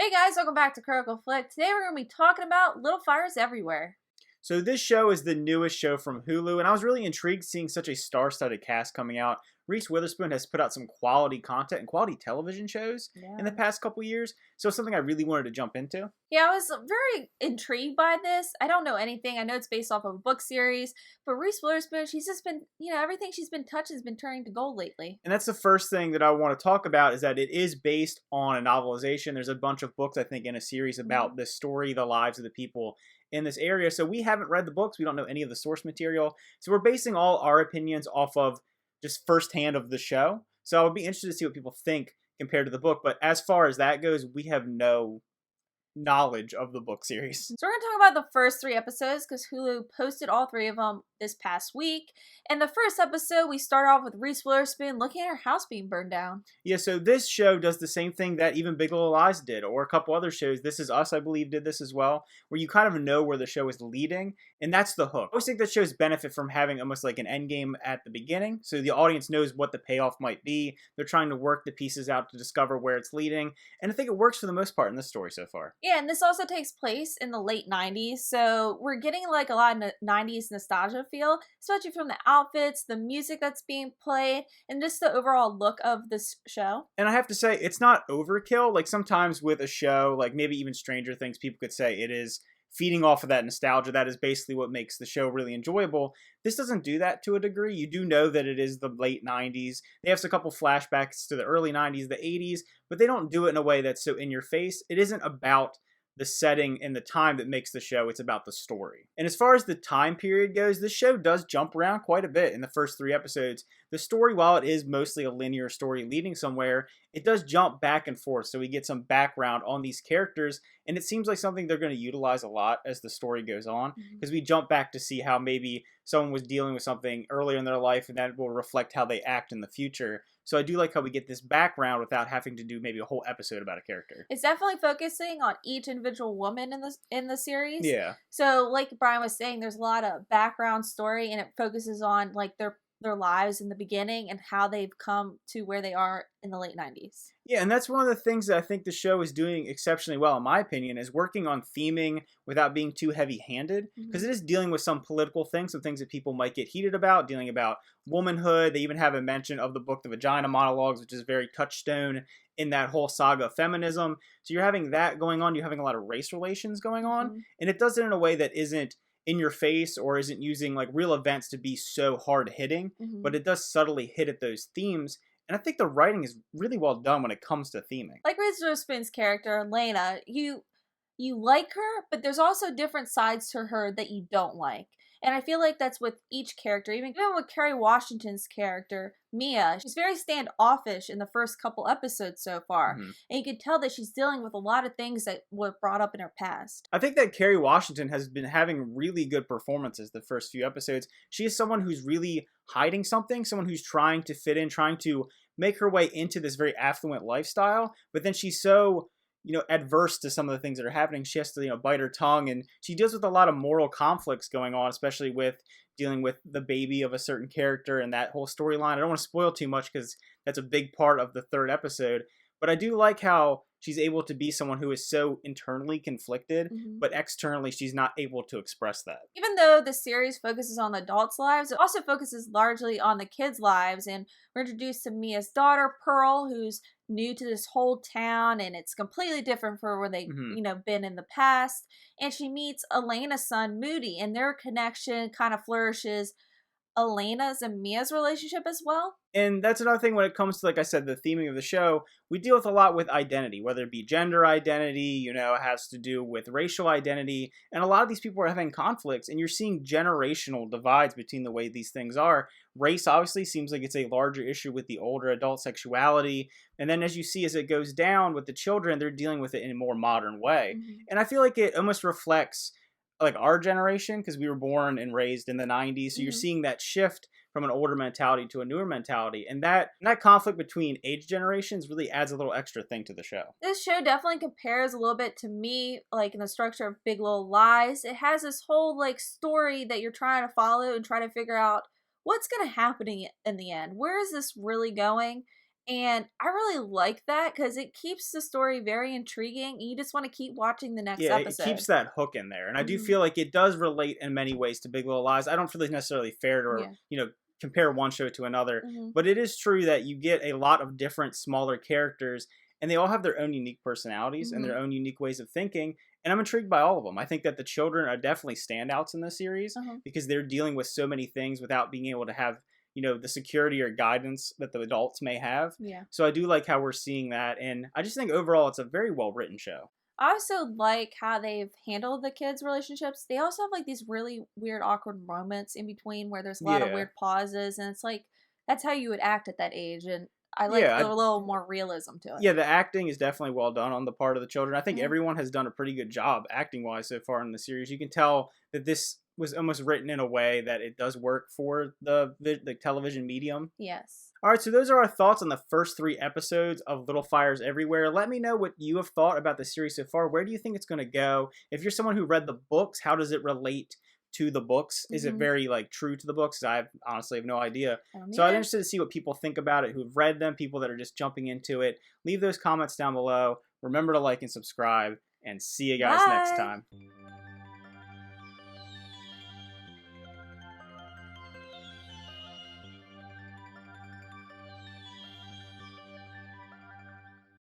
Hey guys, welcome back to Critical Flick. Today we're going to be talking about Little Fires Everywhere. So this show is the newest show from Hulu, and I was really intrigued seeing such a star-studded cast coming out. Reese Witherspoon has put out some quality content and quality television shows in the Yeah. past couple years, so it's something I really wanted to jump into. Yeah, I was very intrigued by this. I don't know anything. I know it's based off of a book series, but Reese Witherspoon, she's just been, everything she's been touching has been turning to gold lately. And that's the first thing that I want to talk about is that it is based on a novelization. There's a bunch of books, I think, in a series about this story, the lives of the people in this area. So we haven't read the books. We don't know any of the source material. So we're basing all our opinions off of just firsthand of the show. So I would be interested to see what people think compared to the book. But as far as that goes, we have no knowledge of the book series. So we're going to talk about the first 3 episodes because Hulu posted all 3 of them this past week. In the first episode, we start off with Reese Witherspoon looking at her house being burned down. Yeah, so this show does the same thing that even Big Little Lies did, or a couple other shows. This Is Us, I believe, did this as well, where you kind of know where the show is leading, and that's the hook. I always think that shows benefit from having almost like an end game at the beginning, so the audience knows what the payoff might be. They're trying to work the pieces out to discover where it's leading, and I think it works for the most part in this story so far. Yeah, and this also takes place in the late 90s, so we're getting like a lot of 90s nostalgia feel, especially from the outfits, the music that's being played, and just the overall look of this show. And I have to say, it's not overkill. Like sometimes with a show, like maybe even Stranger Things, people could say it is feeding off of that nostalgia. That is basically what makes the show really enjoyable. This doesn't do that to a degree. You do know that it is the late 90s. They have a couple flashbacks to the early 90s, the 80s, but they don't do it in a way that's so in your face. It isn't about the setting and the time that makes the show. It's about the story. And as far as the time period goes, this show does jump around quite a bit in the first 3 episodes. The story, while it is mostly a linear story leading somewhere, it does jump back and forth, so we get some background on these characters, and it seems like something they're going to utilize a lot as the story goes on, because we jump back to see how maybe someone was dealing with something earlier in their life, and that will reflect how they act in the future. So I do like how we get this background without having to do maybe a whole episode about a character. It's definitely focusing on each individual woman in the series. Yeah. So, like Brian was saying, there's a lot of background story, and it focuses on like their lives in the beginning and how they've come to where they are in the late 90s. Yeah, and that's one of the things that I think the show is doing exceptionally well, in my opinion, is working on theming without being too heavy-handed, because it is dealing with some political things, some things that people might get heated about, dealing about womanhood. They even have a mention of the book The Vagina Monologues, which is very touchstone in that whole saga of feminism. So you're having that going on, you're having a lot of race relations going on, and it does it in a way that isn't in your face or isn't using like real events to be so hard hitting, but it does subtly hit at those themes. And I think the writing is really well done when it comes to theming. Like Reese Witherspoon's character, Lena, you like her, but there's also different sides to her that you don't like. And I feel like that's with each character, even with Kerry Washington's character, Mia. She's very standoffish in the first couple episodes so far. And you can tell that she's dealing with a lot of things that were brought up in her past. I think that Kerry Washington has been having really good performances the first few episodes. She is someone who's really hiding something, someone who's trying to fit in, trying to make her way into this very affluent lifestyle, but then she's so adverse to some of the things that are happening. She has to, bite her tongue, and she deals with a lot of moral conflicts going on, especially with dealing with the baby of a certain character and that whole storyline. I don't want to spoil too much because that's a big part of the 3rd episode, but I do like how she's able to be someone who is so internally conflicted, but externally she's not able to express that. Even though the series focuses on the adults' lives, it also focuses largely on the kids' lives, and we're introduced to Mia's daughter, Pearl, who's new to this whole town, and it's completely different from where they've been in the past. And she meets Elena's son, Moody, and their connection kind of flourishes Elena's and Mia's relationship as well. And that's another thing when it comes to, like I said, the theming of the show. We deal with a lot with identity, whether it be gender identity, it has to do with racial identity. And a lot of these people are having conflicts, and you're seeing generational divides between the way these things are. Race obviously seems like it's a larger issue with the older adult sexuality. And then as you see, as it goes down with the children, they're dealing with it in a more modern way. And I feel like it almost reflects like our generation, because we were born and raised in the 90s. So you're seeing that shift from an older mentality to a newer mentality. And that conflict between age generations really adds a little extra thing to the show. This show definitely compares a little bit to me, like in the structure of Big Little Lies. It has this whole like story that you're trying to follow and try to figure out what's going to happen in the end. Where is this really going? And I really like that because it keeps the story very intriguing. And you just want to keep watching the next Yeah, it episode. keeps that hook in there. And I do Mhm. feel like it does relate in many ways to Big Little Lies. I don't feel it's necessarily fair to, Yeah. compare one show to another. Mhm. But it is true that you get a lot of different, smaller characters, and they all have their own unique personalities and Mhm. their own unique ways of thinking. And I'm intrigued by all of them. I think that the children are definitely standouts in this series Uh-huh. because they're dealing with so many things without being able to have, the security or guidance that the adults may have. Yeah. So I do like how we're seeing that. And I just think overall it's a very well written show. I also like how they've handled the kids' relationships. They also have like these really weird, awkward moments in between where there's a lot of Yeah. weird pauses, and it's like that's how you would act at that age. And I like Yeah, the little more realism to it. Yeah, the acting is definitely well done on the part of the children. I think Mhm. everyone has done a pretty good job acting wise so far in the series. You can tell that this was almost written in a way that it does work for the television medium. Yes. All right, so those are our thoughts on the first 3 episodes of Little Fires Everywhere. Let me know what you have thought about the series so far. Where do you think it's going to go? If you're someone who read the books, how does it relate to the books? Is it Mhm. very true to the books? I honestly have no idea. I So I'm interested to see what people think about it, who've read them, people that are just jumping into it. Leave those comments down below. Remember to like and subscribe, and see you guys next Bye. time.